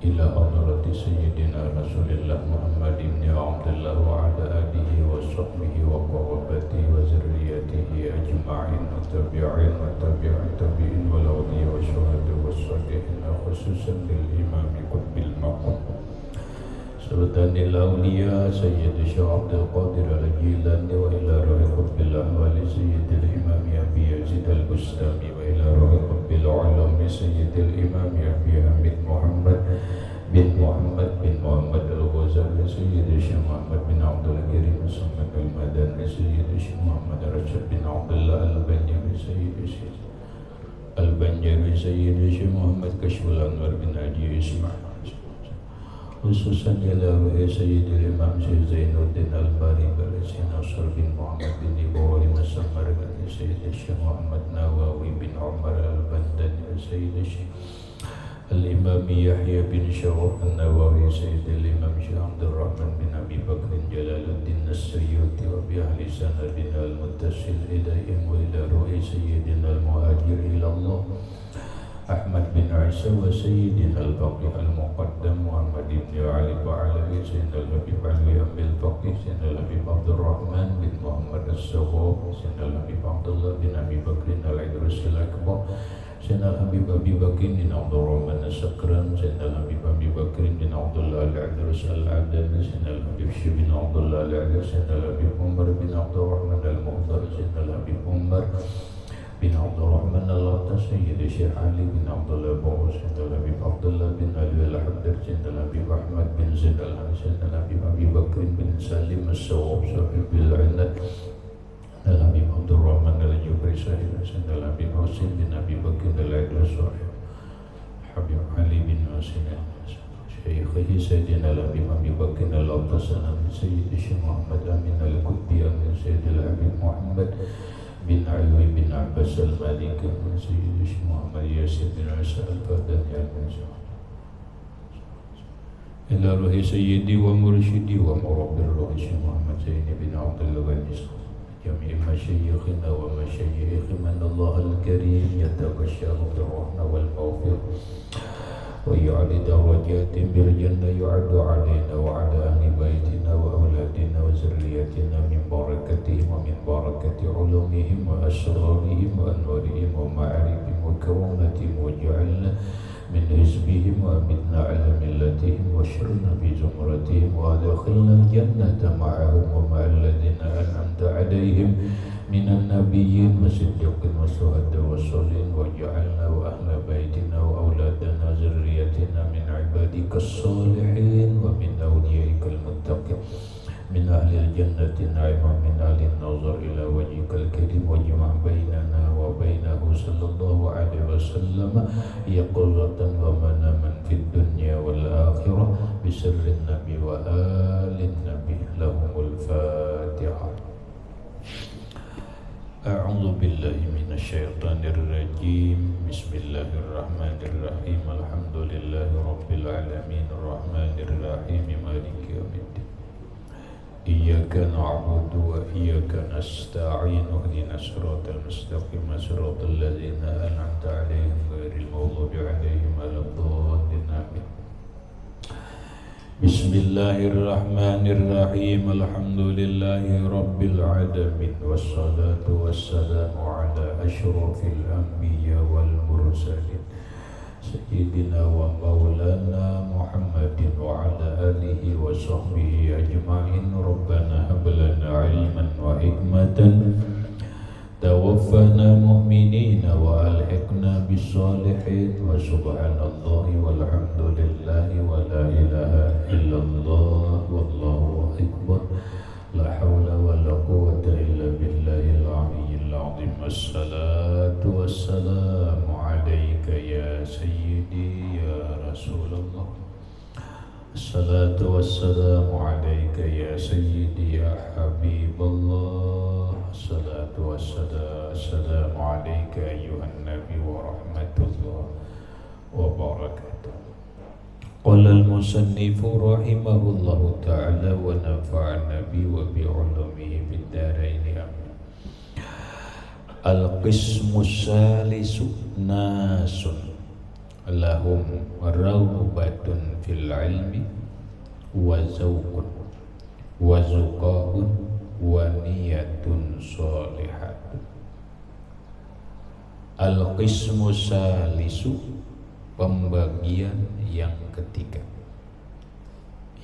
إلى حضرة سيدنا رسول الله محمد بن عبد الله وعلى آله وصحبه وقرابته وذريته أجمعين والتابعين والتابعين والأولياء والشهداء والصالحين خصوصا للإمام قطب المقام سلطان الأولياء سيد الشيخ عبد القادر الجيلاني وإلى روح قطب الأحوال سيد الإمام أبي يزيد البستامي وإلى روح قطب العلم سيد الإمام أبي حميد محمد بن محمد الغزالي سيد الشيخ محمد بن عبد الكريم الصمد المدني سيد الشيخ محمد رشد بن عبد الله البنجري سيد الشيخ محمد كشف الأنوار بن عدي إسماعيل khususan ila ruhi Sayyidil Imam Syekh Zainuddin Al-Bari Barisi Nasr bin Muhammad bin Ibrahim As-Samarqandi Sayyid Syekh Muhammad Nawawi bin Umar Al-Bandani Sayyid Syekh Al-Imam Yahya bin Syaraf An-Nawawi Sayyidil Imam Syekh Abdul Rahman bin Abi Bakr Jalaluddin As-Sayyuti wa bi ahli sanadin al-muttasil ilayhim wa ila ruhi Sayyidina Al-Muhajir ila Allah Ahmad bin Isa wa Sayyidina Al-Faqih Al-Muqaddam Muhammad ibn Ali Ba'alawi Sayyidina Al-Habib Ali Ambil Faqih Sayyidina Al-Habib Abdul Rahman bin Muhammad As-Sawab Sayyidina Al-Habib Abdullah bin Abi Bakrin Al-Idris Al-Akbar Sayyidina Al-Habib Abi Bakrin bin Abdul Rahman As-Sakran Sayyidina Al-Habib Abi Bakrin bin Abdullah Al-Idris Al-Adami Sayyidina Al-Habib Syekh bin Abdullah Al-Adami Sayyidina Al-Habib Umar bin Abdul Rahman Al-Muhtar Sayyidina Al-Habib Umar bin Abdul Rahman Al-Atas Sayyid Syekh Ali bin Abdullah Bawus Sayyidina Habib Abdullah bin Ali Al-Haddad Sayyidina Habib Ahmad bin Zaid Al-Hasan Sayyidina Habib Abi Bakr bin Salim As-Sawab Sahib Bil-Inad Al-Habib Abdul Rahman Al-Jubri Sayyidina Habib Husin bin Abi Bakr Al-Idris Sahib Habib Ali bin Husin Syekhihi Sayyidina Habib Abi Bakr Al-Atas Sayyid Syekh Muhammad Amin Al-Qutbi Sayyidina Habib Muhammad bin Ali bin Abbas Al-Maliki Sayyid Syekh Muhammad Yasir bin Isa Al-Fadani Al-Musa ila ruhi sayyidi wa mursyidi wa murabbir ruhi Syekh Muhammad Zaini bin Abdullah Ghanis jami'i masyayikhina wa masyayikh man Allah Al-Karim yatabashsharu bir-rahma wal-maghfirah wa yu'ali darajatin bil jannah yu'addu alaina wa ala ahli baitina wa auladina wa zurriyatina min barakatihim wa min barakati ulumihim wa asrarihim wa anwarihim wa ma'arifihim wa kawanatihim wa ja'alna min hizbihim wa amitna ala millatihim wa syurna bi zumratihim wa adkhilna al-jannata ma'ahum wa ma'al ladina an'amta alaihim minan nabiyyin wa siddiqin wa syuhada wa sholihin wa ja'alna wa ahla baitina wa auladana zurriyatina min ibadika as-salihin wa min awliyaika al-muttaqin min ahli al-jannati na'iman min ahli an-nazar ila wajhika al-karim wa jama' bainana wa bainahu sallallahu alaihi wasallam yaqulatan wa manaman fid dunya wal akhirah bi sirrin nabi wa alin nabi lahumul fatihah. A'udzu billahi minasy syaithanir rajim. Bismillahirrahmanirrahim. Alhamdulillahi rabbil alamin arrahmanir rahim maliki yaumiddin. Iyyaka na'budu wa iyyaka nasta'in. Ihdinas siratal mustaqim siratal ladzina an'amta 'alaihim ghairil maghdubi 'alaihim waladdallin. Amin. Bismillahirrahmanirrahim. Alhamdulillahi rabbil alamin wassalatu wassalamu ala asyrafil anbiya wal mursalin sayyidina wa maulana Muhammadin wa ala alihi wa sahbihi ajma'in. Rabbana hab lana ilman wa hikmatan tawaffana mu'minina wa alhiqna bis salihin wa subhanallahi walhamdulillahi wa la ilaha illallah wallahu akbar la hawla wa la quwwata illa billahil aliyyil azim. Assalatu wassalamu alayka ya sayyidi ya Rasulullah. Assalatu wassalamu alayka ya sayyidi ya Habiballah. Assalatu wassalamu alayka ayyuhan nabi wa rahmatullah wa barakatuh. Qala al-musannifu rahimahullahu ta'ala wa nafa'ana bi wa bi ulumihi fid dharain amin. Al-qismu salisu nasun lahum rawbatun fil ilmi wa zawqun wa zuqa'un wa niyatun sholihatun. Al-qismu salisu, pembagian yang ketiga,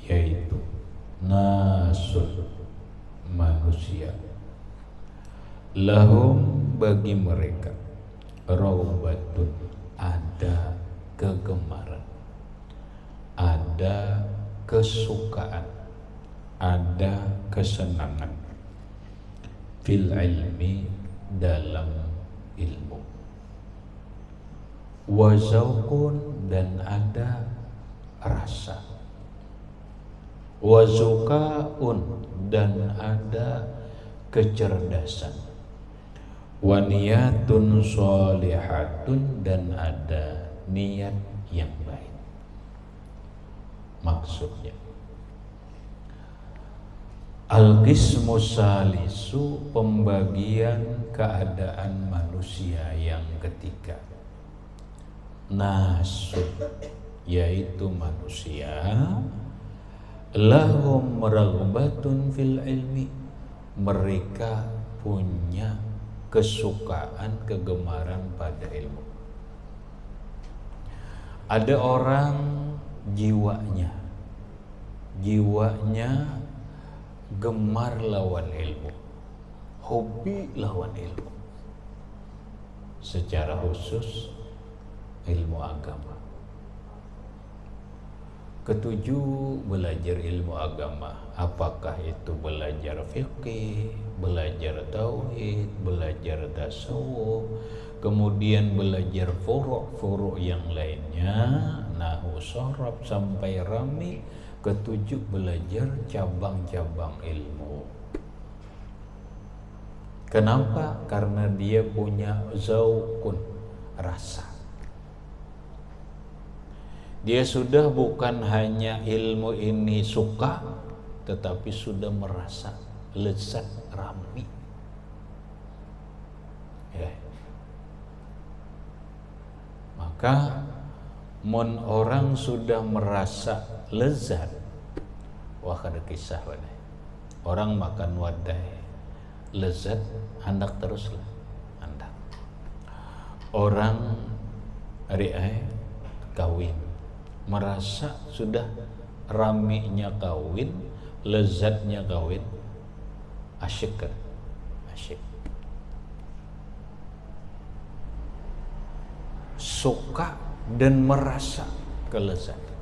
yaitu nasun, manusia, lahum, bagi mereka, raubatun, ada kegemaran, ada kesukaan, ada kesenangan, fil ilmi, dalam ilmu, wa zauqun, dan ada rasa, wa zuqaun, dan ada kecerdasan, wa niyatun sholihatun, dan ada niat yang baik. Maksudnya, al-qismu salisu, pembagian keadaan manusia yang ketiga, nasun, yaitu manusia, lahum raghbatun fil ilmi, mereka punya kesukaan, kegemaran pada ilmu. Ada orang jiwanya gemar lawan ilmu, hobi lawan ilmu, secara khusus ilmu agama. Ketujuh, belajar ilmu agama. Apakah itu belajar fikih, belajar tauhid, belajar tasawuf, kemudian belajar furu' yang lainnya, nahwu, shorab, sampai rami. Ketujuh, belajar cabang-cabang ilmu. Kenapa? Karena dia punya zauqun, rasa. Dia sudah bukan hanya ilmu ini suka, tetapi sudah merasa lezat, rami. Ya. Maka mun orang sudah merasa lezat, wah ada kisah wadai. Orang makan wadai lezat, hendak teruslah, hendak. Orang kawin, merasa sudah raminya kawin, lezatnya kawin, asyik kan? Asyik. Suka dan merasa kelezatan.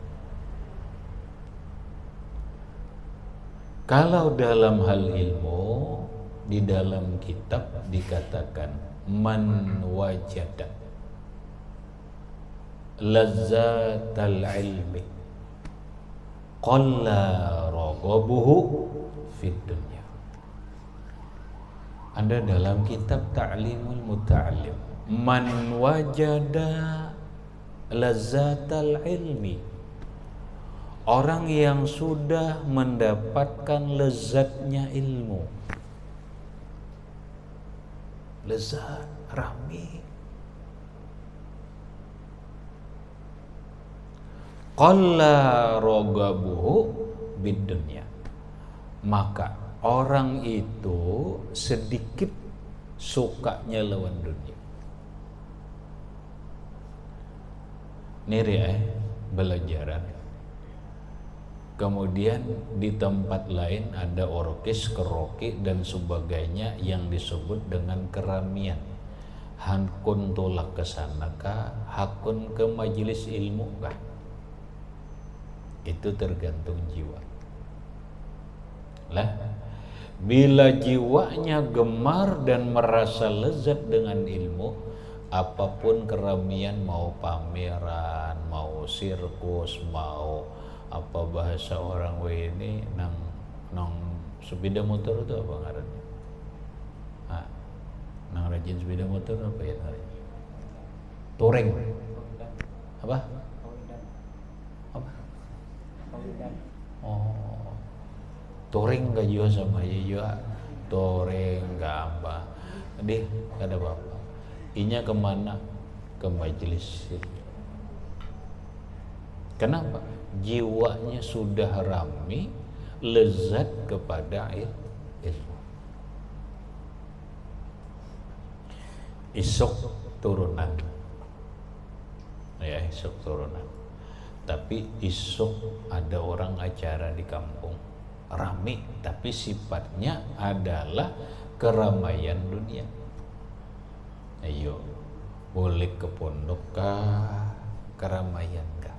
Kalau dalam hal ilmu, di dalam kitab dikatakan man wajada lazzatal ilmi qalla raghabuhu fid dunya. Ada dalam kitab Ta'limul Muta'allim, man wajada lazzatal ilmi, orang yang sudah mendapatkan lezatnya ilmu, lezat, rami, qalla raghabuhu bid dunya, maka orang itu sedikit sukanya lawan dunia. Ini belajaran. Kemudian di tempat lain ada orkes, karaoke dan sebagainya yang disebut dengan keramian. Hakun tolak ke sana kah? Hakun ke majelis ilmu kah? Itu tergantung jiwa. Lah, bila jiwanya gemar dan merasa lezat dengan ilmu, apapun keramian, mau pameran, mau sirkus, mau apa bahasa orang ini, nang sepeda motor itu apa ngarannya? Nang rajin sepeda motor apa ya ngarannya? Touring. Apa? Apa? Oh, touring gak juga sama ya juga. Touring gak apa. Jadi ada apa? Inya kemana? Ke majelis. Kenapa? jiwanya sudah rami, lezat kepada ilmu. Isok turunan, ya isok turunan. Tapi isok ada orang acara di kampung, rami, tapi sifatnya adalah keramaian dunia. Ayo, boleh ke pondok kah, keramaian kah?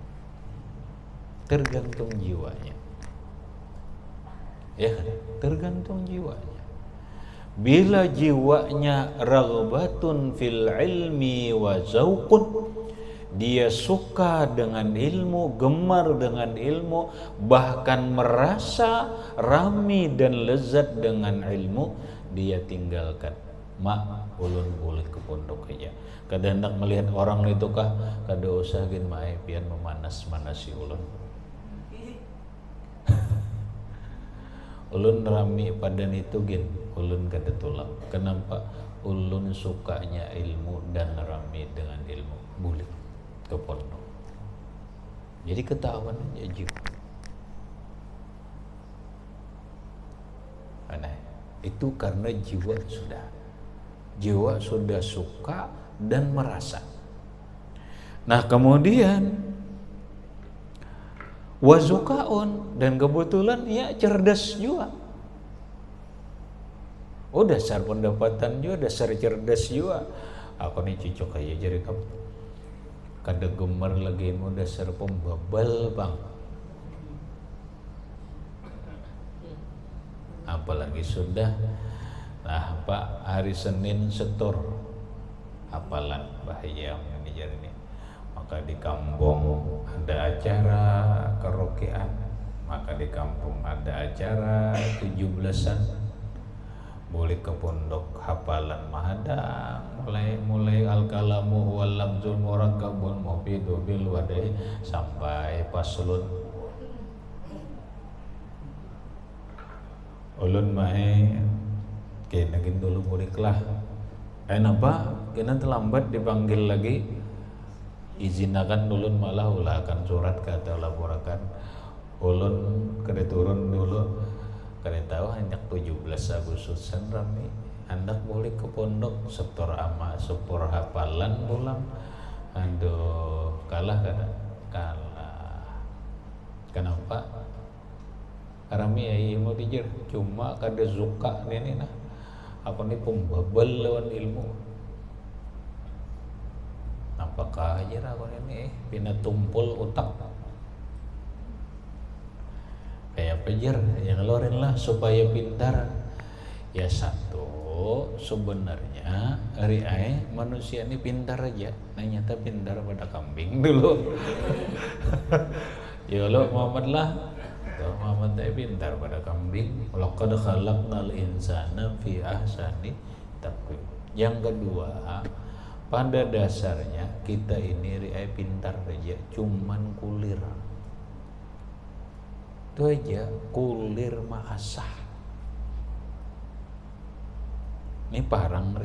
Tergantung jiwanya. Ya kan? Tergantung jiwanya. Bila jiwanya ragbatun fil ilmi wa zauqun, dia suka dengan ilmu, gemar dengan ilmu, bahkan merasa rami dan lezat dengan ilmu, dia tinggalkan. Mak, ulun boleh ke pondok aja. Kada hendak melihat orang itu kah, kada usah gin mae pian memanas-manasi ulun. Ulun rami padan itu gin, ulun kada tolak. Kenapa? Ulun sukanya ilmu dan rami dengan ilmu. Boleh ke pondok. Jadi ketahuan aja jiwa. Aneh. Itu karena jiwa sudah suka dan merasa. Nah kemudian wazukaun, dan kebetulan ya cerdas juga. Oh dasar pendapatan juga, dasar cerdas juga. Aku nih cocok aja jadi kamu. Kada gemar lagi mau dasar pembabal bang. Apalagi sudah. Nah Pak, hari Senin setor hafalan bahaya manajer ini. Maka di kampung ada acara karaokean, maka di kampung ada acara 17-an, boleh ke pondok hafalan mahadang, mulai al-kalamu wal lamzul murakkabun mufidu bil wadai sampai paslun. Ulun mae kena gin dulu muliklah. Kenapa? Kena terlambat dipanggil lagi. Izinakan ulun malah ulakan surat kata laporakan. Ulun kena turun dulu. Kena tahu hendak 17 Agustusan rame. Hendak boleh ke pondok setor ama, sepor hafalan pulang. Aduh, kalah kada? Kalah. Kenapa? Rame ya mau dijer. Cuma kada suka ini nah. Aku ni pembabal lawan ilmu. Apakah aja aku ini pina tumpul otak. Kayak pejer yang loren lah supaya pintar. Ya satu, sebenarnya hari ai manusia ini pintar aja. Nah nyata pintar pada kambing dulu. Ya lo Muhammad lah. Muhammad tadi pintar pada kambing. Laqad khalaqnal insana fi ahsani taqwim. Yang kedua, pada dasarnya kita ini riai pintar saja, cuman kulir. Itu aja, kulir ma'asah. Ini parang,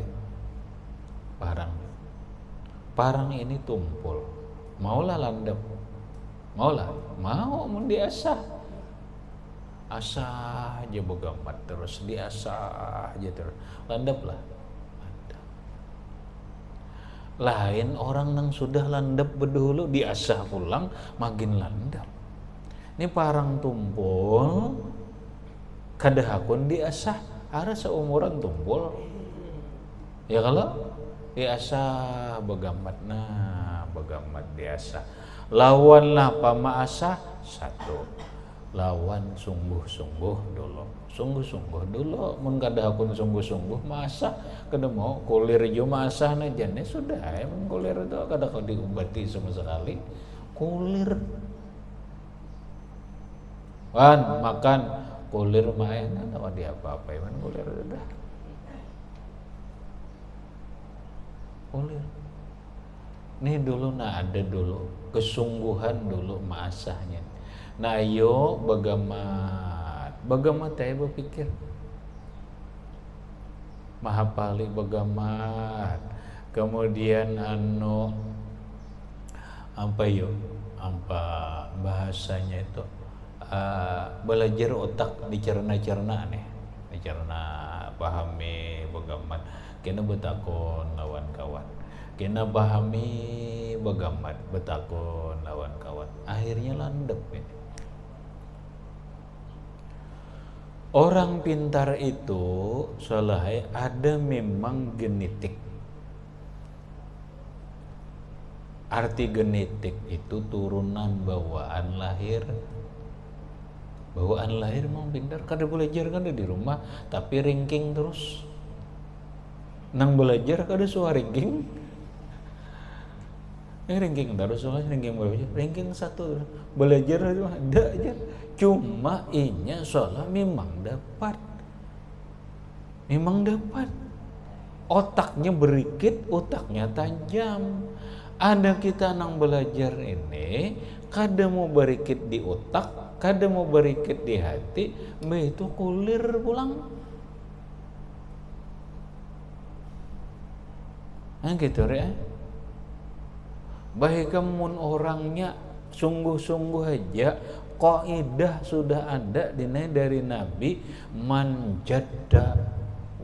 parang ini tumpul. Maulah landep, mau diasah. Asah aja begamat terus, diasah aja terus, landep lah. Lain orang yang sudah landep berdahulu diasah pulang makin landep. Ini parang tumpul, kada hakun diasah, ada seumuran tumpul. Ya kalau diasah begamat, nah begamat diasah. Lawan lah pamaasah satu. Lawan sungguh-sungguh dulu, mun kada hakun sungguh-sungguh masa kada mau kulir jo masa na jane sudah mun kulir itu kada kau diobati sama sekali. Kulir makan kulir main ada dia apa-apa man kulir sudah. Kulir nih dulu ada dulu kesungguhan dulu masahnya. Nah yo bagamat saya berpikir mahapali bagamat, kemudian apa bahasa bahasanya itu belajar otak dicerna-cerna nih, dicerna pahami bagamat kena betakon lawan kawan, kena pahami bagamat betakon lawan kawan, akhirnya landep ini. Orang pintar itu solahai ada memang genetik. Arti genetik itu turunan bawaan lahir. Bawaan lahir memang pintar, kada belajar kada di rumah, tapi ranking terus. Nang belajar kada suara ranking. Ranking terus soalnya ranking 1 belajar ada aja. Cuma inya soalnya memang dapat. Otaknya berikit, otaknya tajam. Ada kita nang belajar ini kada mau berikit di otak, kada mau berikit di hati, itu kulir pulang. Nah gitu ya. Baik kamu orangnya sungguh-sungguh aja, kaidah sudah ada dari Nabi, man jadda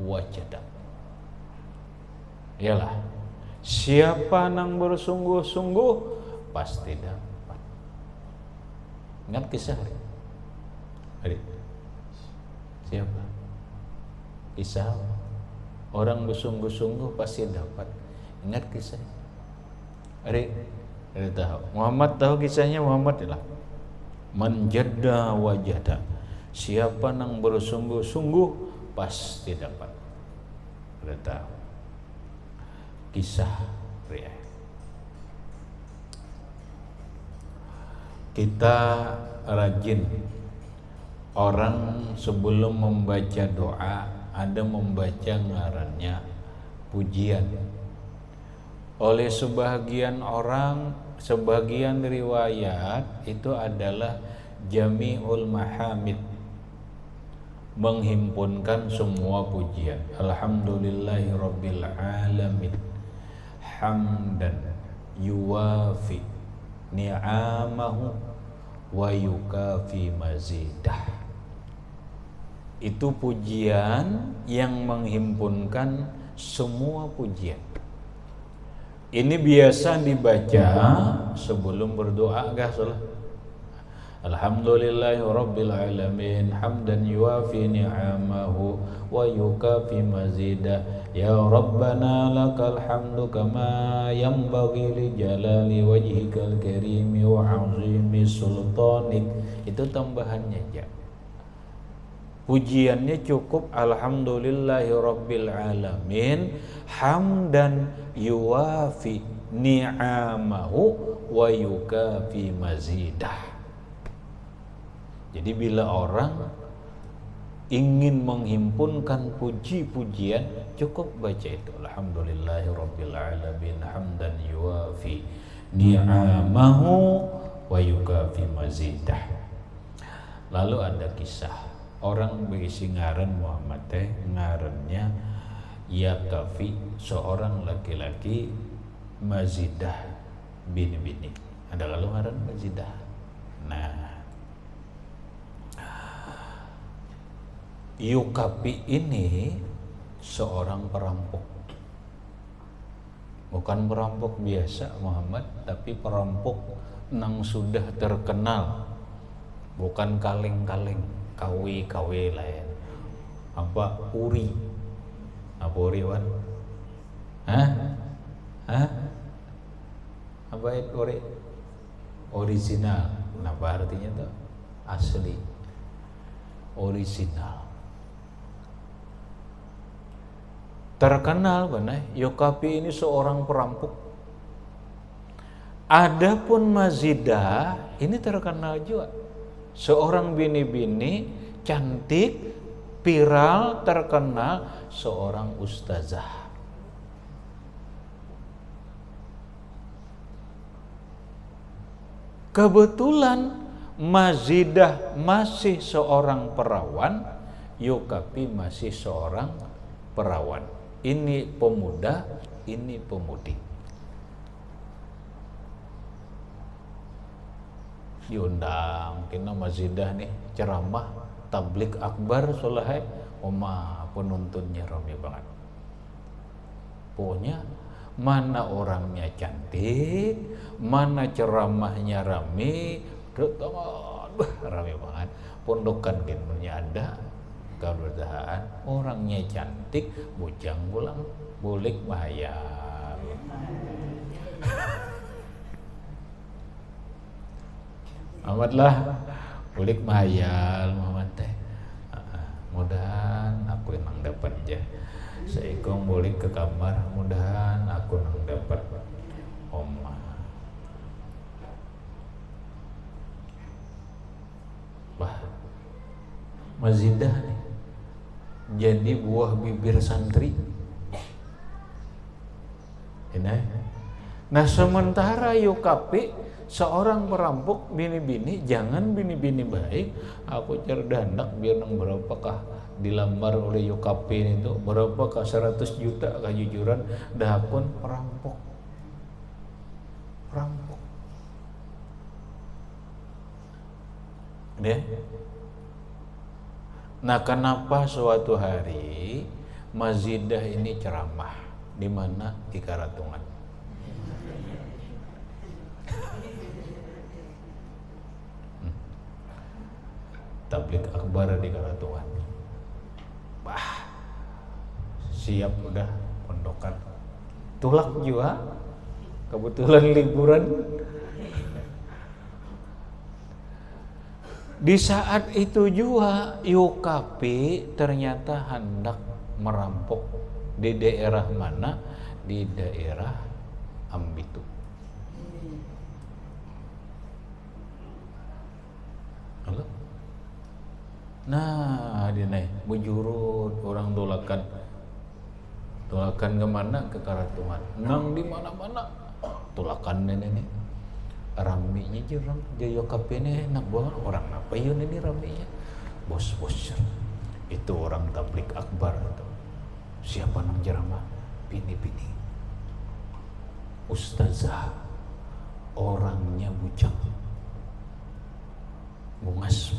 wajada. Yalah, siapa nang bersungguh-sungguh pasti dapat. Ingat kisah hari. Siapa? Kisah orang bersungguh-sungguh pasti dapat. Ingat kisah. Hari tahu. Muhammad tahu kisahnya. Muhammad lah. Man jadda wajada. Siapa nang bersungguh-sungguh pasti dapat. Ada tahu. Kisah Ria. Kita rajin orang sebelum membaca doa ada membaca ngarannya pujian. Oleh sebagian orang, sebagian riwayat itu adalah jami'ul mahamid, menghimpunkan semua pujian. Alhamdulillahi rabbil alamin, hamdan yuwafi ni'amahu wa yukafi mazidah. Itu pujian yang menghimpunkan semua pujian. Ini biasa dibaca sebelum berdoa, enggak salah. Alhamdulillahi rabbil alamin, hamdan yuwafi ni'amahu wa yukafi mazidah. Ya Rabbana lakal hamdu kama yanbaghi li jalali wajhikal karimi wa azimi sultanik. Itu tambahannya aja. Pujiannya cukup alhamdulillahi rabbil alamin, hamdan yuwafi ni'amahu wa yukafi mazidah. Jadi bila orang ingin menghimpunkan puji-pujian, cukup baca itu alhamdulillahi rabbil alamin, hamdan yuwafi ni'amahu wa yukafi mazidah. Lalu ada kisah orang berisi ngaran Muhammad ngarannya Yakafi, seorang laki-laki mazidah bini-bini. Ada kalau ngaran mazidah. Nah, Yukapi ini seorang perampok. Bukan perampok biasa Muhammad, tapi perampok nang sudah terkenal. Bukan kaleng-kaleng, kawe-kawe lain. Apa uri? Apa uri wan? Hah? Apa itu uri? Original. Apa artinya tuh? Asli. Original. Terkenal benar, Yukapi ini seorang perampok. Adapun Mazidah ini terkenal juga, seorang bini-bini cantik, viral, terkenal, seorang ustazah. Kebetulan Mazidah masih seorang perawan, Yukapi masih seorang perawan. Ini pemuda, ini pemudi. diundang kena mazidah nih ceramah tablik akbar soleh penontonnya ramai banget. Pokoknya mana orangnya cantik, mana ceramahnya rame, rame banget. Pondokan gennya ada, keberadaan orangnya cantik, bujang pulang, bulik bahaya. Amatlah bulik mahayal Muhammad teh. Mudahan aku emang dapat aja. Seikong bulik ke kamar, mudahan aku emang dapat oma. Wah, mazidah nih jadi buah bibir santri. Ini. Nah sementara Yokapi seorang perampok bini-bini, jangan bini-bini baik, aku cerdandak biar nang berapakah dilamar oleh Yokapi itu, berapakah 100 juta kejujuran, dah pun perampok. Deh. Nah kenapa suatu hari Mazidah ini ceramah di mana? Di Karatungan. Tablik akbar di Karatungan. Wah, siap udah pondokan. Tulak juga, kebetulan liburan. Di saat itu juga Yokapi ternyata hendak merampok di daerah mana? Di daerah Ambitu. Halo? Nah, dia naik bujurut orang tulakan kemana? Ke Karatungan. Nang di mana-mana tulakan nenek. Raminya orang Jayo Kape ini enak banget. Orang apa yun ini raminya? Bos itu orang tablik akbar itu. Siapa nang ceramah? Bini-bini. Ustazah orangnya bujang, bungas.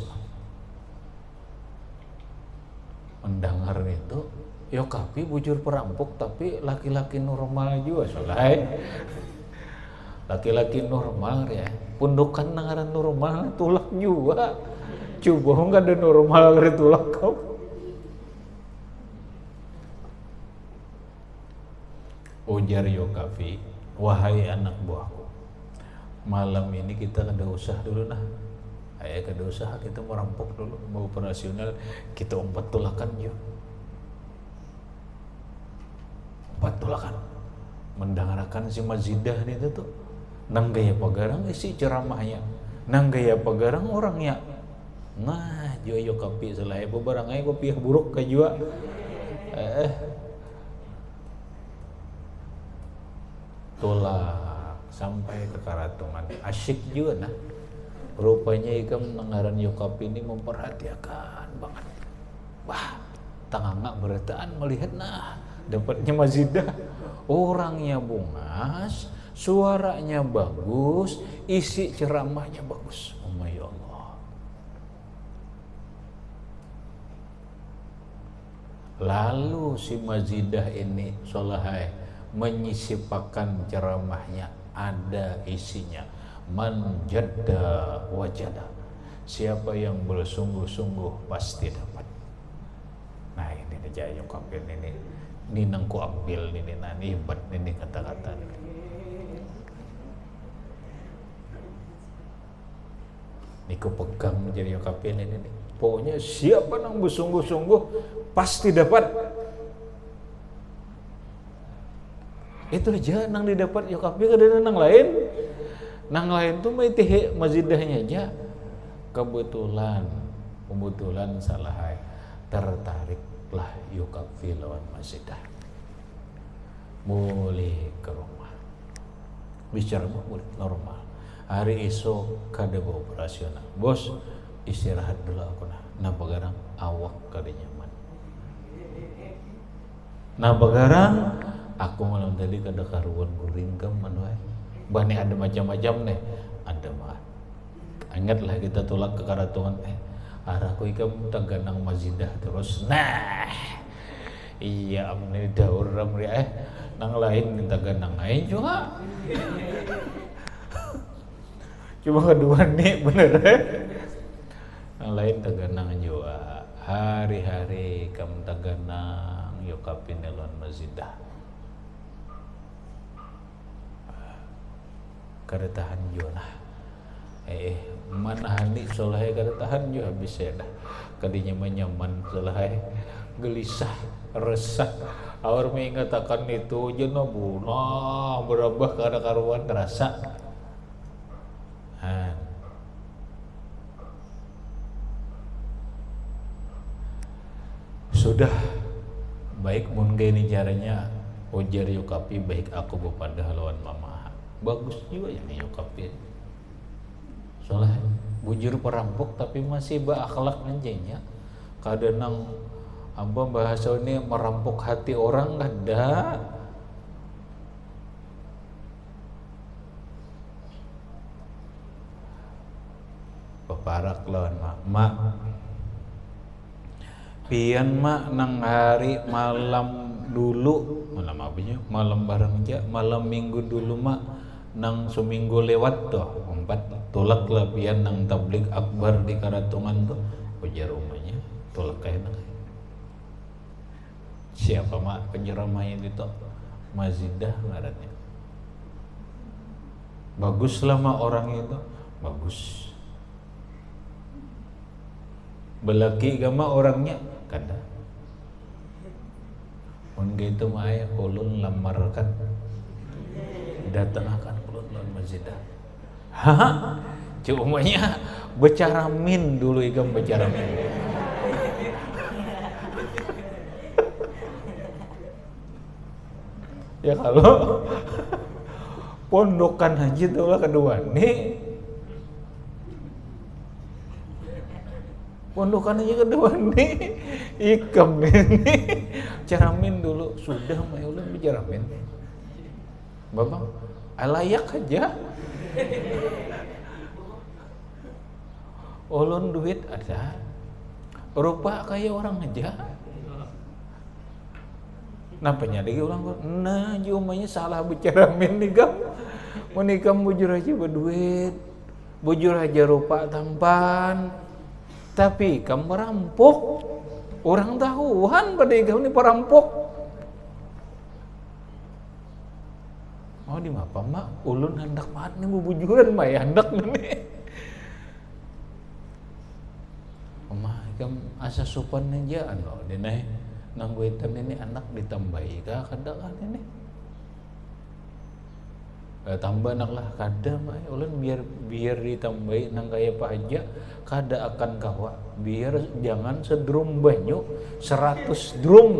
Mendengar itu, Yokapi bujur perampok tapi laki-laki normal juga soalnya. Laki-laki normal ya, pundukan nangaran normal tulak juga. Coba enggak ada normal dari tulak kau. Ujar Yokapi, wahai anak buahku, malam ini kita ada usaha dulu nah. Ayo kada usaha kita merampok dulu, mau operasional kita 4 tulakan yuk. 4 tulakan. Mendengarkan si Mazidah itu tuh, nang gaya pagarang isi ceramahnya, nang gaya pagarang orangnya. Nah, Joyo Kapi selain bebarangnya kopi buruk ka jua. Tolak sampai ke Karatungan. Asyik juga nah. Rupanya ikam nengaran Yokapi ini memperhatikan banget. Wah, tangangak beretaan melihat nah dapatnya Mazidah. Orangnya bungas, suaranya bagus, isi ceramahnya bagus. Oh my Allah. Lalu si Mazidah ini solahai menyisipakan ceramahnya, ada isinya. Man jadda wajada. Siapa yang bersungguh-sungguh pasti dapat. Nah ini aja yang ambil ini nangku ambil ini nani hebat ini kata-kata ini. Niku pegang jadi Yokapi ini. Pokoknya siapa yang bersungguh-sungguh pasti dapat. Itu aja nang didapat Yokapi kada nang lain. Nang lain tuh maitihe Mazidahnya aja. Kebetulan salah tertariklah Yokapi lawan Mazidah. Boleh ke rumah. Bicara boleh normal. Hari esok kada operasional. Bos, istirahat dulu aku nah. Nah pagarang awak kada nyaman. Nah pagarang aku malam tadi kada karuan guring ke manuai. Bani ada macam-macam nih. Ingatlah kita tolak ke Karatungan, arahku ikam taganang Mazidah terus. Nah, iya amne daur ramri nang lain minta ganang aja juga. Cuma kedua nih bener nang lain taganang juga. Hari-hari kamu taganang yukapin elon Mazidah. Kada tahan juga lah. Mana hani soleh kada tahan juga habis ya dah. Kadinya menyaman soleh gelisah resah. Awar mengatakan itu jenuh bunah berubah kada karuan terasa. Sudah baik mun gini caranya ujar yukapi baik aku bepada lawan mama. Bagus juga yang yukapi. Soalnya bujur perampok tapi masih berakhlak nantinya. Kadang apa bahasa ini merampok hati orang ada. Peparak lawan mak. Pian mak nang hari malam dulu, malam apanya? Malam bareng aja, malam minggu dulu mak nang seminggu lewat tuh, 4 tolak lah pian nang tablik akbar di Karatungan tuh, ujar rumahnya, tolak kayak nang. Siapa mak penceramahnya itu? Mazidah ngarannya. Bagus lah mak orang itu, bagus. Belaki gama orangnya kada. Mun gitu mah aya ulun lamarkan. Datang akan ulun lawan Mazidah. Hah? Cumanya bicara min dulu ikam bicara min. Ya kalau pondokan haji tuh lah kedua nih. Pondokan aja kedua nih ikam nih caramin dulu sudah mai ulun bicaramin bapak layak aja ulun duit ada rupa kayak orang aja nampaknya lagi ulang nah jumanya salah bicaramin nih kam menikam bujur aja berduit bujur aja rupa tampan. Tapi kamu merampok, orang tahuan pada kamu ini perampok. Mau di apa mak? Ulun hendak banget nih bujuran mak ya hendak nih. Mak kamu asa sopan aja anu dene nangguitan ini anak ditambahi kah kada kan ini? Tambah nak lah kada mah ulun biar ditambahi nang kaya Pak Haja kada akan kawa biar jangan sedrum banyu 100 drum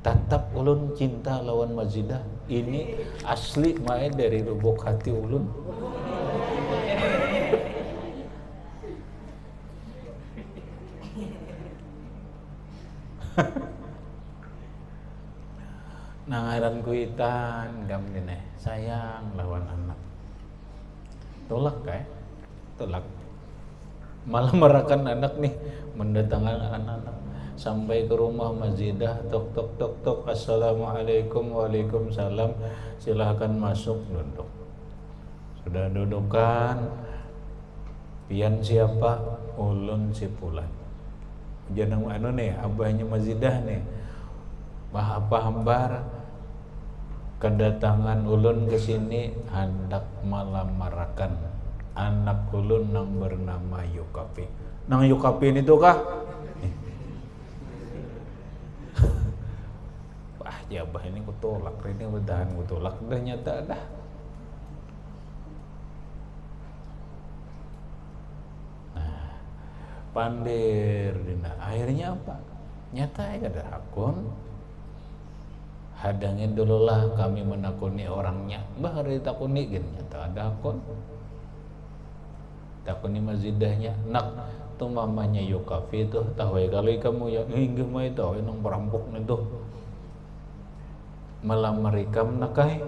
tetap ulun cinta lawan Mazidah ini asli mae dari lubuk hati ulun. Nangaran kuitan gam dine sayang lawan anak tolak kayak tolak malah merakan anak nih mendatangkan anak sampai ke rumah Mazidah tok tok tok tok assalamualaikum waalaikumsalam silahkan masuk duduk sudah dudukan pian siapa ulun si Pulan jangan anu nih abahnya Mazidah nih apa hambar kedatangan ulun ke sini hendak melamarakan anak ulun nang bernama Yukapi. Nang Yukapi itu kah? Wah, jabah ini kutolak, ini bertahan kutolak dah nyata dah. Nah, pandir dina. Akhirnya apa? Nyata ya ada hakun. Hadangin dulu lah kami menakuni orangnya. Bah ada ditakuni gini nyata ada akun. Takuni Mazidahnya. Nak tuh mamanya Yukafi tuh tahu ya kalau kamu yang inggih mah itu nang perampok itu melamar ikam nakai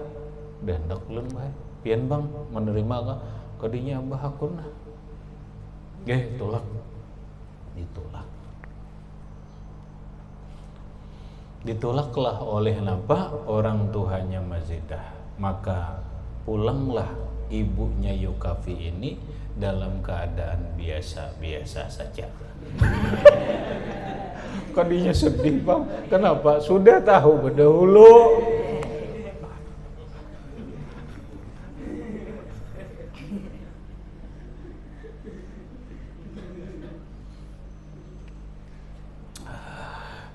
dan daklun bae. Pian bang menerima kah? kadinya abah hakuna tulak ditolaklah oleh napa orang tuanya Mazidah. Maka pulanglah ibunya Yukafi ini dalam keadaan biasa-biasa saja. Kadinya sedih Bang. Kenapa? Sudah tahu berdahulu.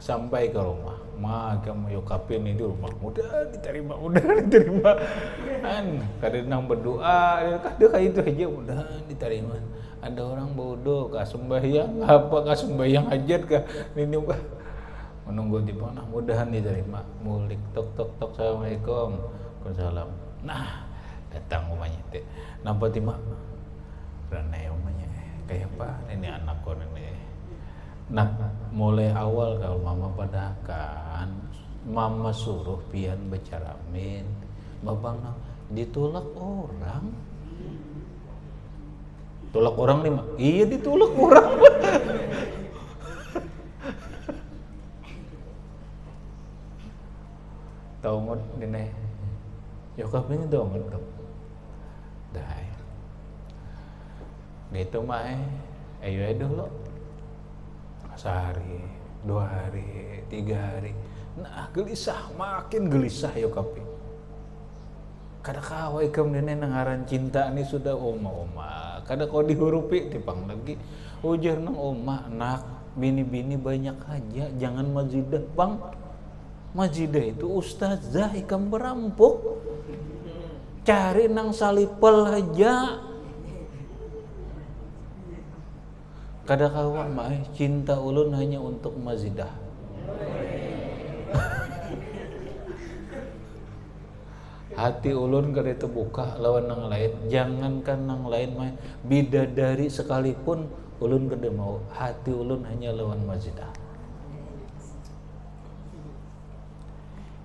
Sampai ke rumah, kamu Yukapi ini di rumah, udah diterima. Kadang berdoa, kayak itu aja udah diterima. Ada orang bodoh, kah sembahyang, hajat kah, ini menunggu di mana, mudahan diterima. Mulik tok assalamualaikum, waalaikumsalam. Nah, datang umanya teh, nampak timah, ranai umanya, kayak apa? Ini anak kon ini. Nah, mulai awal kalau mama padakan, mama suruh pian becaramin, babang ditolak orang. Tolak orang nih, iya ditolak orang. Tahu nggak ini? Yokap ini tahu nggak tuh? Dah, gitu mah ayo dulu. Sehari, 2 hari, 3 hari. Nah, makin gelisah Yukapi. Kada kawai kemudian nangaran cinta ini sudah oma. Kada kau dihurupi tipang lagi. Ujar nang oma, nak, bini-bini banyak aja, jangan Mazidah Bang. Mazidah itu ustazah ikan berampuk. Cari nang salipel aja. Kada kawa mah cinta ulun hanya untuk Mazidah. Hati ulun kada terbuka lawan nang lain. Jangankan nang lain mah bidadari sekalipun ulun kada mau. Hati ulun hanya lawan Mazidah.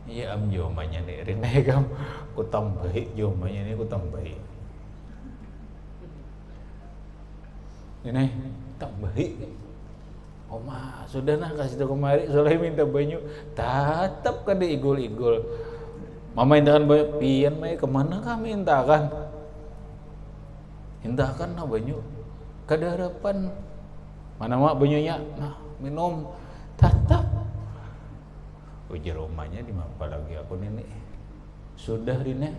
Iya am jomanya nih rinai kam ku tambahi jomanya ini ku tambahi. Ini tambahi. Oma sudah nah kasih tahu kemari soalnya minta banyu tatap kada igul-igul. Mama indakan banyu pian mai kemana kami indakan nah banyu kada harapan mana mak banyunya nah minum tatap ujar omanya di apa lagi aku ini sudah Rine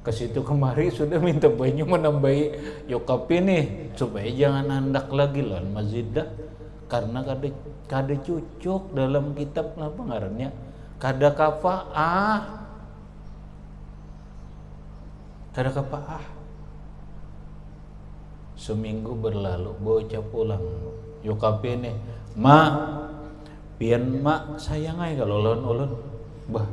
ke situ kemari sudah minta banyu menambahi Yukapi nih supaya jangan andak lagi lawan Mazidah karena kada cucuk dalam kitab apa ngarannya kada kafaah seminggu berlalu bocah pulang Yukapi nih mak pian mak sayang ay kalau lawan ulun bah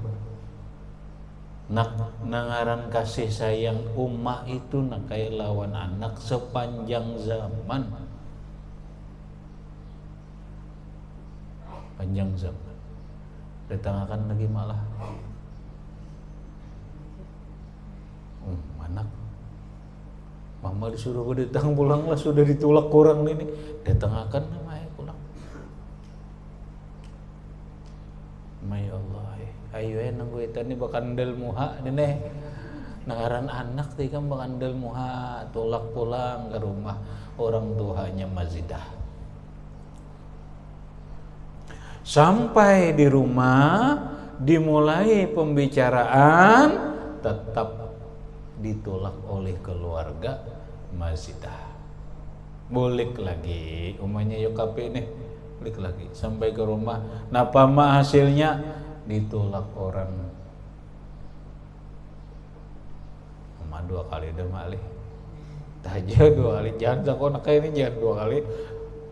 nangaran kasih sayang ummah itu nak kayak lawan anak sepanjang zaman. Panjang zaman. Datangkan lagi malah. Anak. Mama disuruh datang pulang lah sudah ditolak kurang ini. Datangkan namanya pulang. Ya Allah. Ayo nanggu itu nih bakandel muha nih nangaran anak teh kan bakandel muha tolak pulang ke rumah orang tuanya Mazidah. Sampai di rumah dimulai pembicaraan tetap ditolak oleh keluarga Mazidah. Bulik lagi umanya Yukapi nih bulik lagi sampai ke rumah napa mah hasilnya ditolak orang. Mama 2 kali dah malih. Taja 2 kali jangan sakona kayak ini jangan 2 kali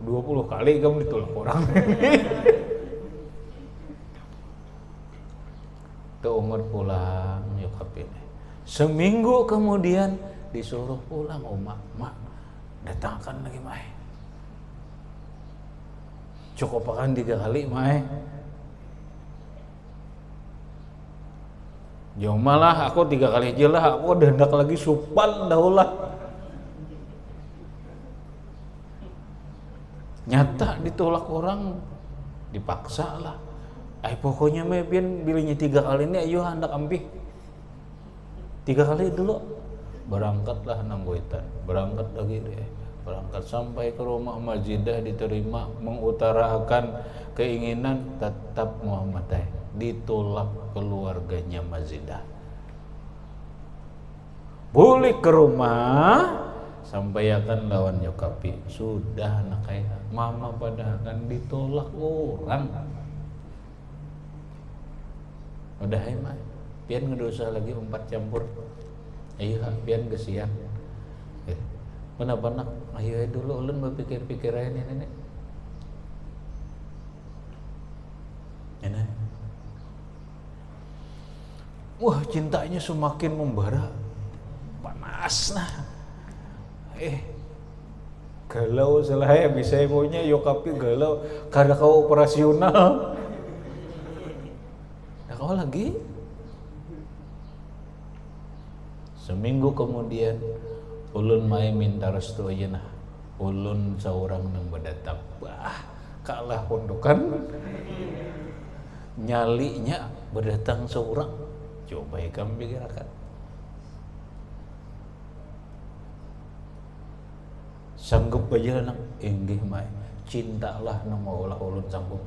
20 kali kamu ditolak orang. Tuh umur pulang Yukapi ini. Seminggu kemudian disuruh pulang mak datangkan lagi mai. Cukup akan 3 kali mai. Jauh malah aku 3 kali aja lah, aku udah hendak lagi supan daulah. Nyata ditolak orang, dipaksa lah. Pokoknya mah pian bilihnya 3 kali ini ayo hendak ampih. 3 kali dulu. Berangkatlah nanggoitan, berangkat lagi deh. Berangkat sampai ke rumah Mazidah, diterima, mengutarakan keinginan tetap Muhammad ditolak keluarganya Mazidah. Boleh ke rumah sampai akan lawan nyokapi sudah anak kaya mama pada akan ditolak orang. Udah mah pian ngedosa lagi 4 campur. Ayo pian kesian. Kenapa nak? Ayo dulu ulun berpikir-pikir aja nih nenek. Nenek. Wah, cintanya semakin membara. Panas nah. Galau selahaya bisa punya yokapi galau karena kau operasional. Nah, kau lagi? Seminggu kemudian ulun mai minta restu aja nah. Ulun seorang nang berdatang. Bah, kalah pondokan. Nyalinya berdatang seorang. Coba kamu pikirkan. Sanggup aja nang inggih mai. Cintalah nama ulah ulun sanggup.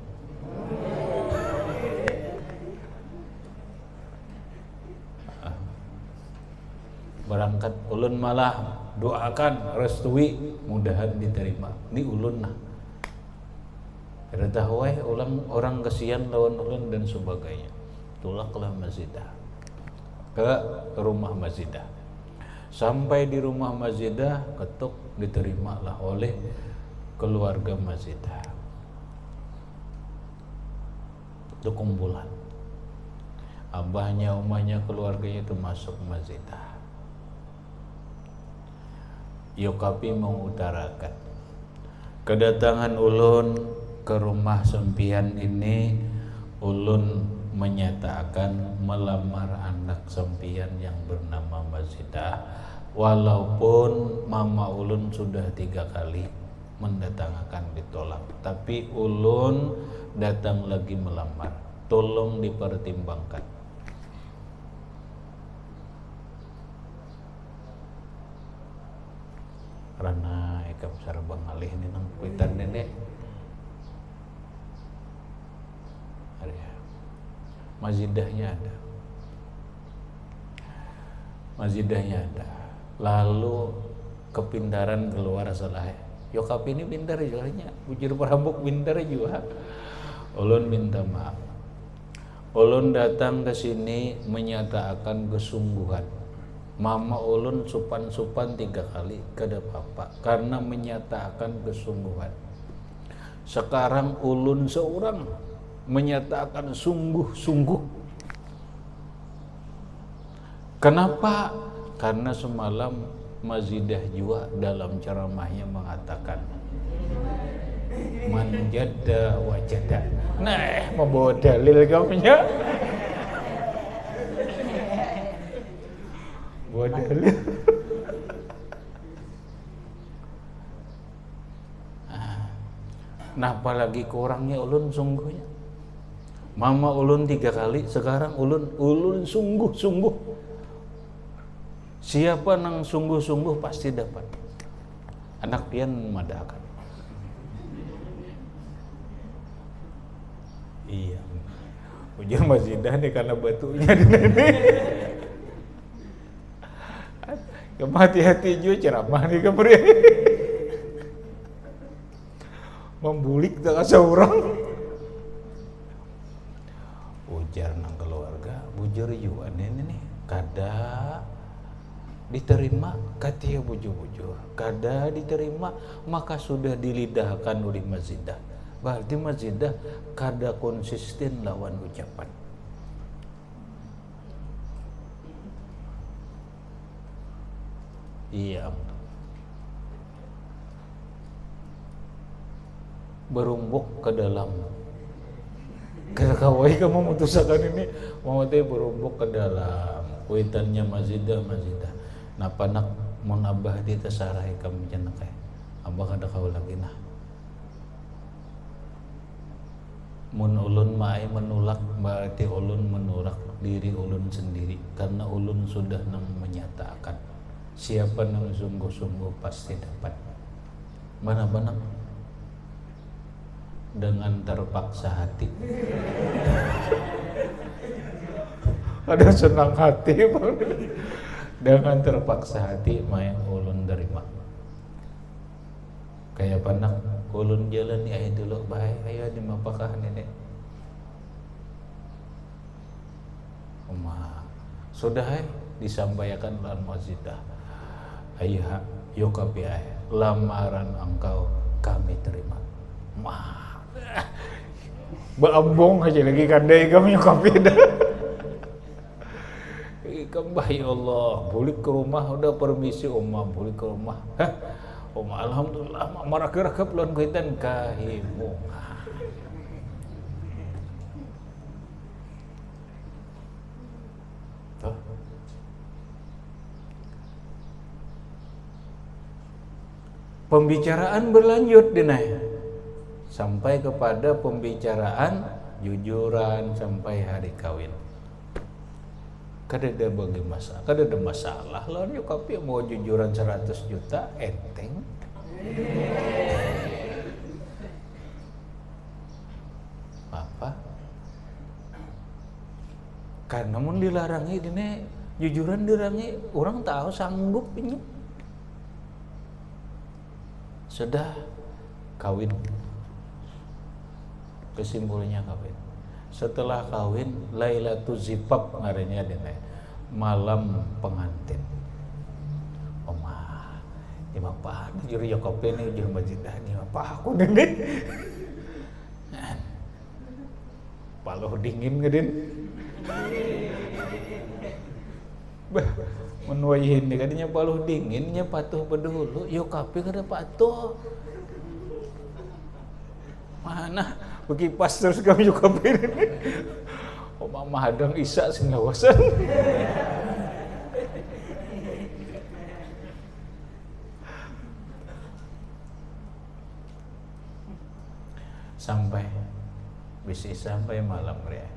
Berangkat ulun malah doakan restui mudahan diterima. Ini ulun nah. Rada wae orang kesian lawan ulun dan sebagainya. Tulaklah Mazidah ke rumah Mazidah. Sampai di rumah Mazidah ketuk diterimalah oleh keluarga Mazidah. Itu kumpulan. Abahnya, umahnya, keluarganya itu masuk Mazidah. Yokapi mengutarakan kedatangan ulun ke rumah sempian ini, ulun menyatakan melamar anak sempian yang bernama Mazidah, walaupun mama ulun sudah 3 kali mendatangkan ditolak, tapi ulun datang lagi melamar, tolong dipertimbangkan. Karena ikam sarabang alih ini nang kuitan nenek. Mazidahnya ada. Mazidahnya ada. Lalu kepindaran keluar salah. Yokap ini pintar juga nya. Bujur perambuk pintar juga. Ulun minta maaf. Ulun datang ke sini menyatakan kesungguhan. Mama ulun supan-supan 3 kali kada papa karena menyatakan kesungguhan. Sekarang ulun seorang menyatakan sungguh-sungguh. Kenapa? Karena semalam Mazidah juga dalam ceramahnya mengatakan man jadda wajada. Nah, membawa dalil kamunya. Bawa dalil. Nah, apalagi kurangnya ulun sungguhnya. Mama ulun 3 kali, sekarang ulun sungguh-sungguh. Siapa nang sungguh-sungguh pasti dapat. Anak pian madakan. Iya. Ujar Mazidah nih karena batunya di nenek. Kamu hati-hati juga ceramah nih kepri. Membulik tak seorang. Ujar nang keluarga, bujur juga nenek nih. Kada diterima, katia bujur-bujur. Kada diterima, maka sudah dilidahkan oleh Mazidah. Berarti Mazidah kada konsisten lawan ucapan. Iya. Berumbuk ke dalam Karena kawai kamu memutuskan ini mau teh berumbuk ke dalam kuitannya mazidah. Napa nak mun abah di tesarai kamu jangan kayak abah kada kau lagi nah. Mun ulun mai menolak berarti ulun menolak diri ulun sendiri karena ulun sudah menyatakan siapa yang sungguh-sungguh pasti dapat. Mana benar dengan terpaksa hati. Ada senang hati dengan terpaksa hati maya ulun terima. Kayak panak ulun jalan ya dulu baik ayo di mapakah nenek. Sudah disampaikan dalam mazidah. Ayah yokapi lamaran engkau kami terima. Baambong aja lagi kandai kamu yokapi dah. Kembah ya Allah, boleh ke rumah udah permisi Oma, boleh ke rumah. Oma alhamdulillah marah gerak belum kaitan kahimu. Pembicaraan berlanjut dinai sampai kepada pembicaraan jujuran sampai hari kawin. Kada ada bagi masalah, kada ada masalah. Lawan nyokap mau jujuran 100 juta enteng. Apa? Karena mun dilarangi dine jujuran dilarangi orang tahu sanggup ini. Sudah kawin. Kesimpulannya kawin. Setelah kawin Lailatul Zifaf ngarannya dene malam pengantin. Oma di mapah jur Yakob ini jur majidah di mapah aku dene. Paluh dingin ngedin. Bah menuaihin nih kadinya paluh dinginnya patuh pedulu yo kape kada patuh mana bagi pas terus kami yo kape ini oh mama hadang isa sing lawasan sampai bisa sampai malam ya.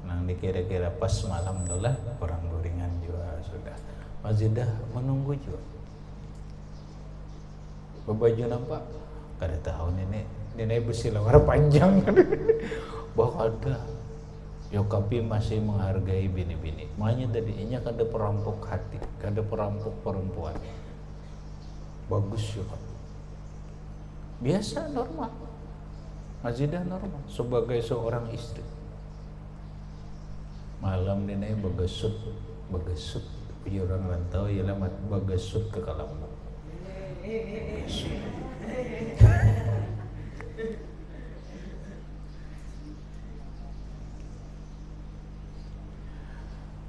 Nang dikira-kira pas malam adalah orang luringan juga sudah mazidah menunggu juga bebaju nampak kada tahu nenek besi lawar panjang bahwa ada Yokapi masih menghargai bini-bini makanya tadinya kada perampok hati kada perampok perempuan bagus Yokapi biasa normal mazidah normal sebagai seorang istri. Malam ini begesut punya orang rantau ialah begesut ke Kalambu.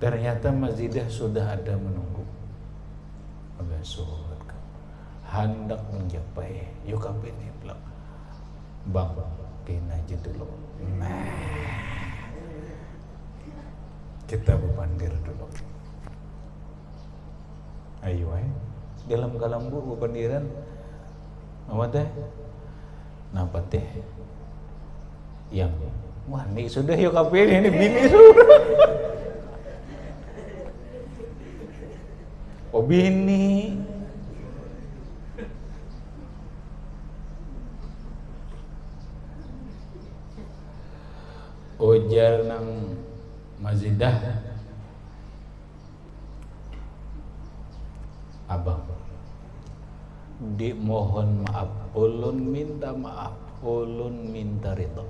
Ternyata mazidah sudah ada menunggu. Begesut hendak mencapai Yokap ini bilang bang kena aja dulu. Kita berpandir dulu. Ayo dalam Kalambu berpandiran apa teh? Napa teh? Yang wah ini sudah yuk kape ini bini sudah. Oh bini. Ujar nang mazidah abang dimohon maaf ulun minta maaf ulun minta ridho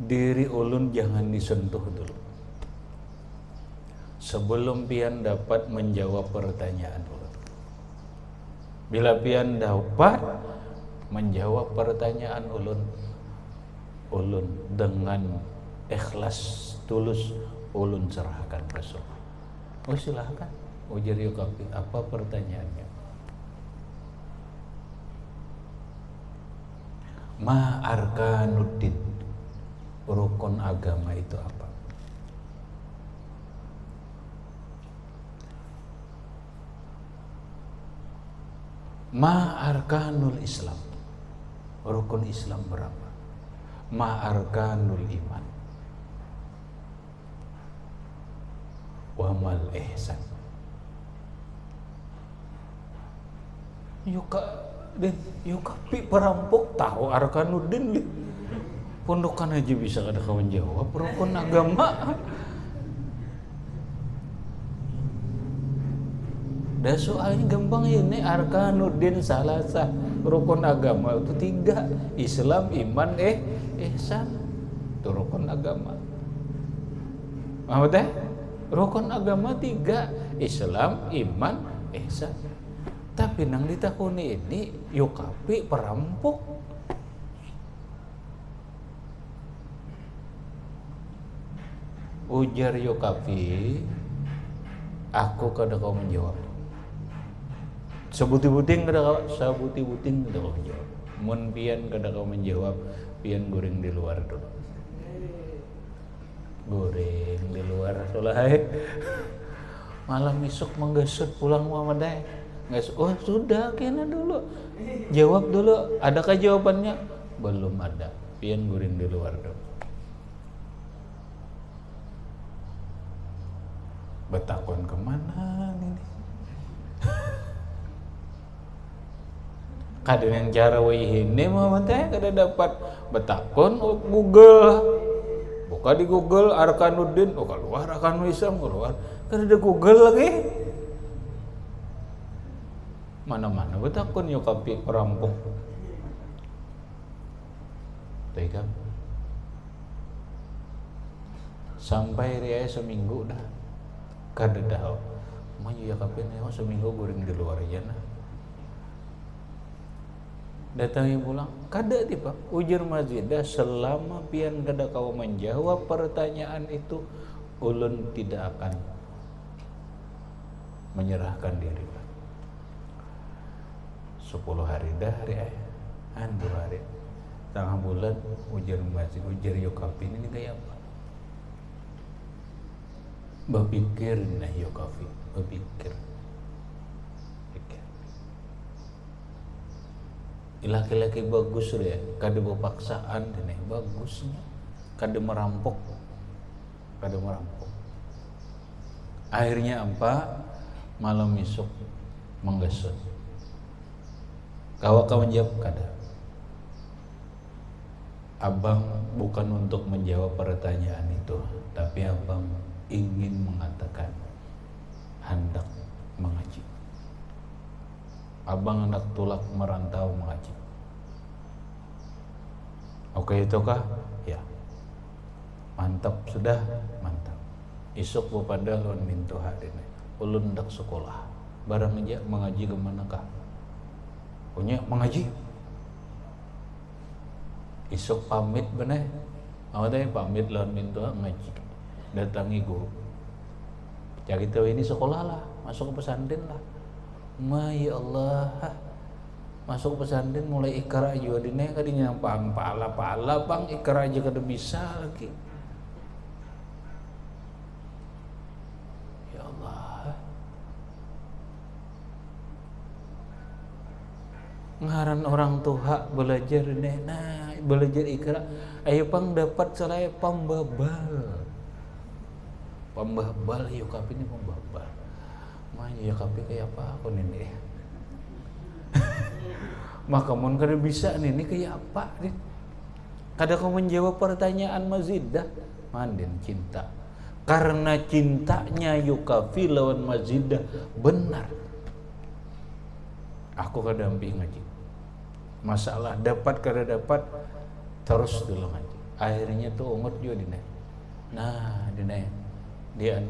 diri ulun jangan disentuh dulu sebelum pian dapat menjawab pertanyaan ulun. Bila pian dapat menjawab pertanyaan ulun dengan ikhlas tulus ulun serahkan ke Allah. Oh silahkan ujar Yokapi apa pertanyaannya. Ma arkanuddin, rukun agama itu apa? Ma arkanul Islam, rukun Islam berapa? Ma arkanul iman, wa mal ihsan. Yuka pi perampok tahu arkanuddin li. Pondokan aja bisa kada kawan jawab rukun agama. Dan soalnya gampang ini arkanuddin salasa, rukun agama itu 3, Islam, iman, ihsan. Itu rukun agama. Paham teh? Rukun agama 3, Islam, iman, ihsan. Tapi nang ditakuni ini yukapi perampok. Ujar yukapi, aku kada kau menjawab. Sebuti-buting kada kau menjawab. Mun pian kada kau menjawab, pian goreng di luar dulu. Goreng di luar solai. Malam isuk menggesut pulang Muhammadai. Oh sudah, kena dulu. Jawab dulu. Adakah jawabannya? Belum ada. Pian goreng di luar dulu. Betakon kemana ini? Kadang yang cara wihine Muhammad teh kada dapat betakon Google. Buka di Google arkanuddin, keluar arkanul Islam keluar. Kada ada Google lagi. Mana-mana betakon yukapi perampok. Tega. Sampai dia seminggu dah. Kada dah. Maju yukapi nih seminggu goreng di luar aja nah. Datangi pulang, kada tiba. Ujar Mazidah, selama pian kada kau menjawab pertanyaan itu, ulun tidak akan menyerahkan diri. 10 hari dah hari ayah, 2 hari, tengah bulan ujar masjid, ujar yukapi ini kayak apa? Berpikir nah yukapi, berpikir. Laki-laki bagus ya, kada berpaksaan dene bagusnya, kada merampok. Akhirnya apa? Malam isuk menggesut. Kau menjawab kada. Abang bukan untuk menjawab pertanyaan itu, tapi abang ingin mengatakan hendak mengaji. Abang hendak tulak merantau mengaji. Oke itu kah? Ya. Mantap sudah, mantap. Isuk pada lawan mintu hadine. Ulun hendak sekolah. Barang aja mengaji ke manakah? Punya mengaji. Isuk pamit bener. Awalnya pamit lawan mintu ngaji. Datangi guru. Jadi tahu ini sekolah lah, masuk ke pesantren lah. Ya Allah, masuk ke pesantren mulai ikra aja dine kadinya pang pala bang ikra aja kada bisa lagi. Ya Allah, ngaran orang tua belajar dine, nah belajar ikra, ayo pang dapat selai pembabal yuk kapi ini pembabal. Ya kapi kayak apa aku ini? Maka mun kada bisa ini kayak apa nih? Kada kau menjawab pertanyaan Mazidah, mandin cinta. Karena cintanya yukafi lawan Mazidah benar. Aku kada ambil ngaji. Masalah dapat kada dapat terus dulu ngaji. Akhirnya tuh umur juga dine. Nah dine dia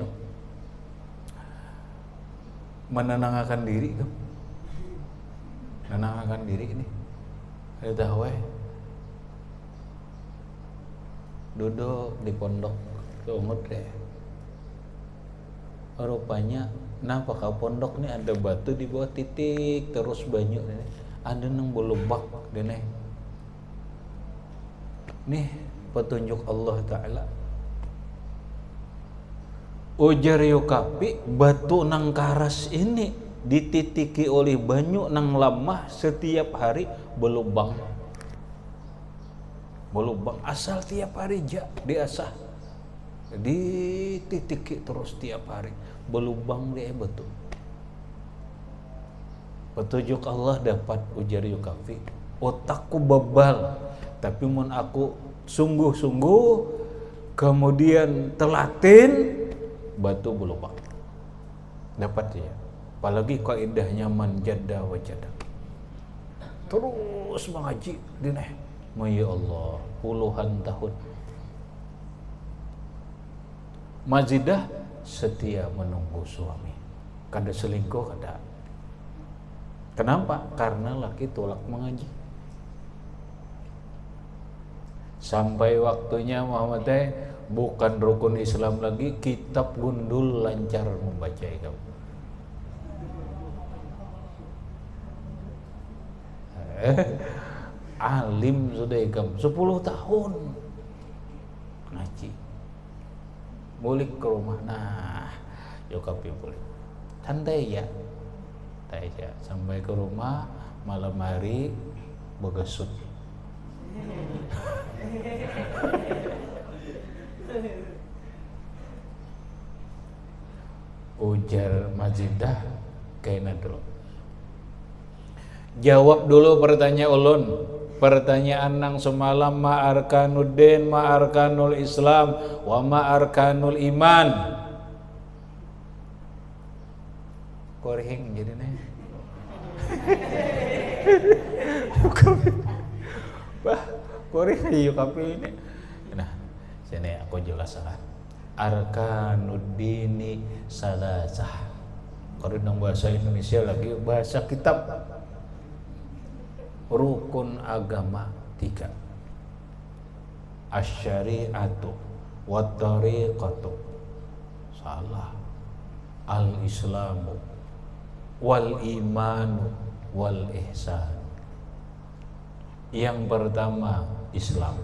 menenangkan diri kan, menenangkan diri ini. Ada tahu duduk di pondok keumut deh. Rupanya, kenapa kau pondok nih ada batu di bawah titik terus banyak nih, ada nang bolobak deh. Nih petunjuk Allah Ta'ala. Ujar Yokapi, batu nang karas ini dititiki oleh banyu nang lemah setiap hari belubang. Belubang asal tiap hari diasah. Dititiki terus tiap hari. Belubang dia batu. Petunjuk Allah dapat, ujar Yokapi. Otakku bebal, tapi mun aku sungguh-sungguh kemudian telatin, batu belubang. Dapat ya. Apalagi kaidahnya man jadda wa jadda. Terus mengaji dineh. Ya Allah, puluhan tahun. Mazidah setia menunggu suami. Kada selingkuh kada. Kenapa? Karena laki tolak mengaji. Sampai waktunya Muhammad bukan rukun Islam lagi, kitab gundul lancar membaca kamu. Alim sudah kamu 10 tahun ngaji. Boleh ke rumah. Nah, Yokapi boleh. Santai ya. Santai ya. Sampai ke rumah malam hari begesut. Ujar Mazidah kena dulu. Jawab dulu pertanyaan ulun. Pertanyaan nang semalam, ma arkanuddin, ma arkanul Islam, wa ma arkanul iman. Koreng jadi nih. Bah, koreng Yokapi ini. Nah, sini aku jelaskan. Arkanuddini salasah. Kalau dalam bahasa Indonesia lagi bahasa kitab. Rukun agama 3. Asy-syari'atu wat tariqatu. Salah. Al-islamu wal imanu wal ihsan. Yang pertama Islam,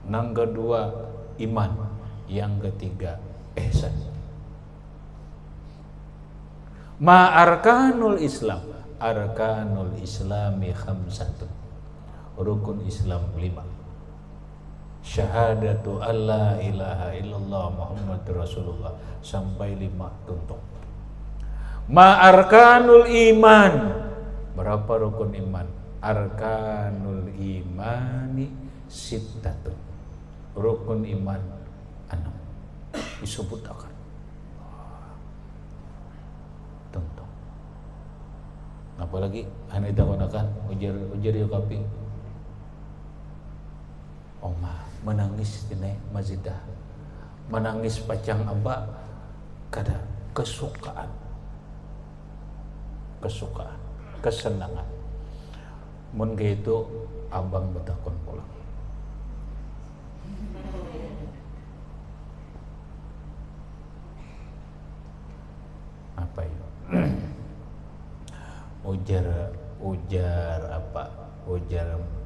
yang kedua iman, yang ketiga ihsan. Ma arkanul Islam, arkanul Islami khamsatun. Rukun Islam 5. Syahadatu alla ilaha illallah Muhammad Rasulullah sampai 5 tuntung. Ma arkanul iman. Berapa rukun iman? Arkanul imani sittatun. Rukun iman 6. Disebut akan tuntung. Apalagi anda gunakan ujar Yokapi. Oma menangis dine Mazidah, menangis pacang aba kada kesukaan, kesenangan. Mun gitu abang betakon pulang. Apa itu? Ujar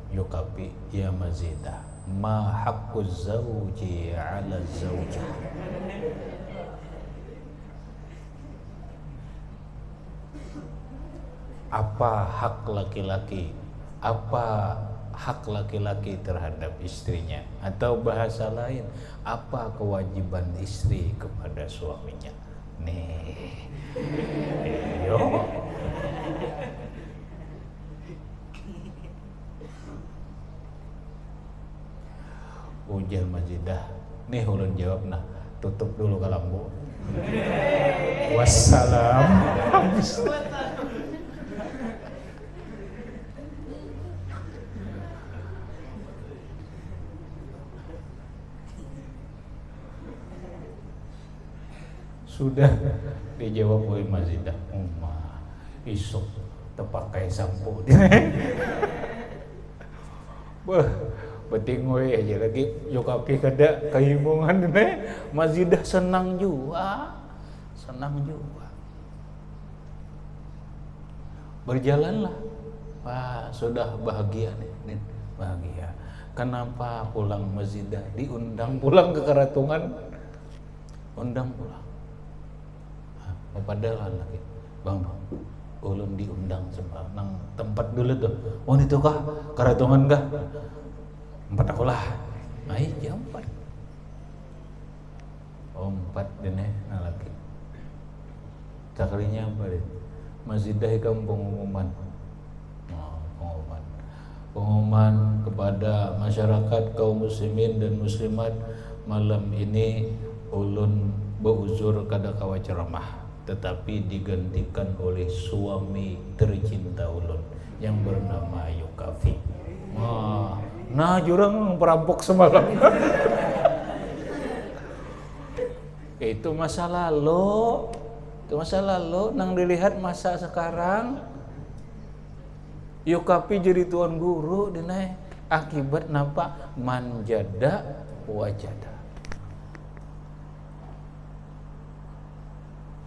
Yokapi, ya Mazidah, ma haqquz zawji 'ala zawjah. Apa hak laki-laki? Apa hak laki-laki terhadap istrinya? Atau bahasa lain, apa kewajiban istri kepada suaminya? Nih. Yo. Ujar Mazidah, nih ulun jawab nah, tutup dulu kalambu. Wassalam. Sudah dijawab oleh Mazidah. Umma isuk terpakai sampo. Wah, penting we aja lagi Yokapi kada kehibungan ini. Mazidah senang juga. Berjalanlah. Wah, sudah bahagia nih, bahagia. kenapa pulang masjidah, diundang pulang ke Karatungan, undang pulang. Padahal lagi, bang, ulun diundang sama nang tempat dulu tuh. Oh itu kah Karatungan kah? Empat aku lah. Ai jam 4. Oh 4 dene lagi. Cakrinya apa deh? Masjidah kampung pengumuman. Pengumuman kepada masyarakat kaum muslimin dan muslimat, malam ini ulun beuzur kada kawa ceramah, tetapi digantikan oleh suami tercinta ulun yang bernama Yukafi. Nah jurang perampok semalam. Itu masa lalu. Itu masa lalu, nang dilihat masa sekarang. Yukapi jadi tuan guru dinaik akibat napa manjada wajada.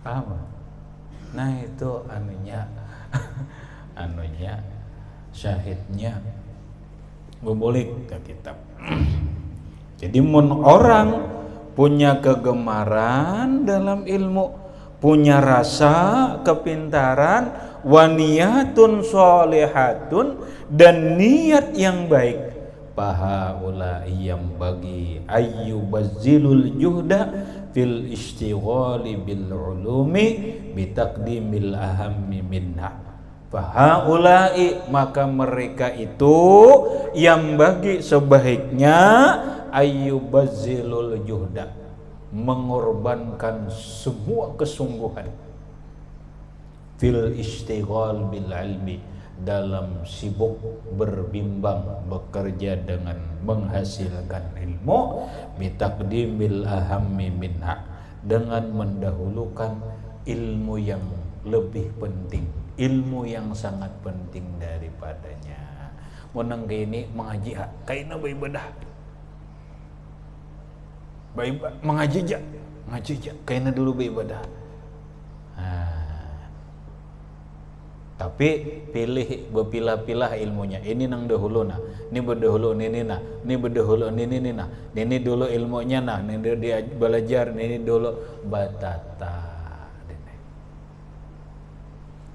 Paham? Nah itu anunya syahidnya membulik ke kitab. Jadi mun orang punya kegemaran dalam ilmu, punya rasa kepintaran, waniyatun sholihatun, dan niat yang baik, pahaula yang bagi ayyubazzilul juhda fil istighali bil ulumi bitaqdimil ahammi minha. Fahaulai, maka mereka itu yang bagi sebaiknya ayyubazzilul juhda, mengorbankan semua kesungguhan fil istighal bil ilmi, dalam sibuk berbimbang bekerja dengan menghasilkan ilmu, bitaqdimil ahammi minha, dengan mendahulukan ilmu yang lebih penting, ilmu yang sangat penting daripadanya. Menang ini mengaji kaina beribadah, mengaji aja kaina dulu beribadah. Tapi berpilah-pilah ilmunya. Ini nang dahulu nah, ini berdahulu ini nah, ini berdahulu ini nah, ini dulu ilmunya nah, ini dia belajar, ini dulu batata.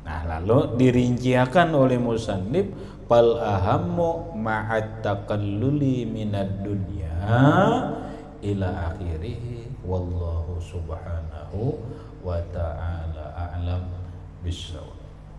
Nah lalu dirinciakan oleh musannif, pal ahammu ma'at taqalluli minad dunya ila akhirih, wallahu subhanahu wa ta'ala a'lam bissawab.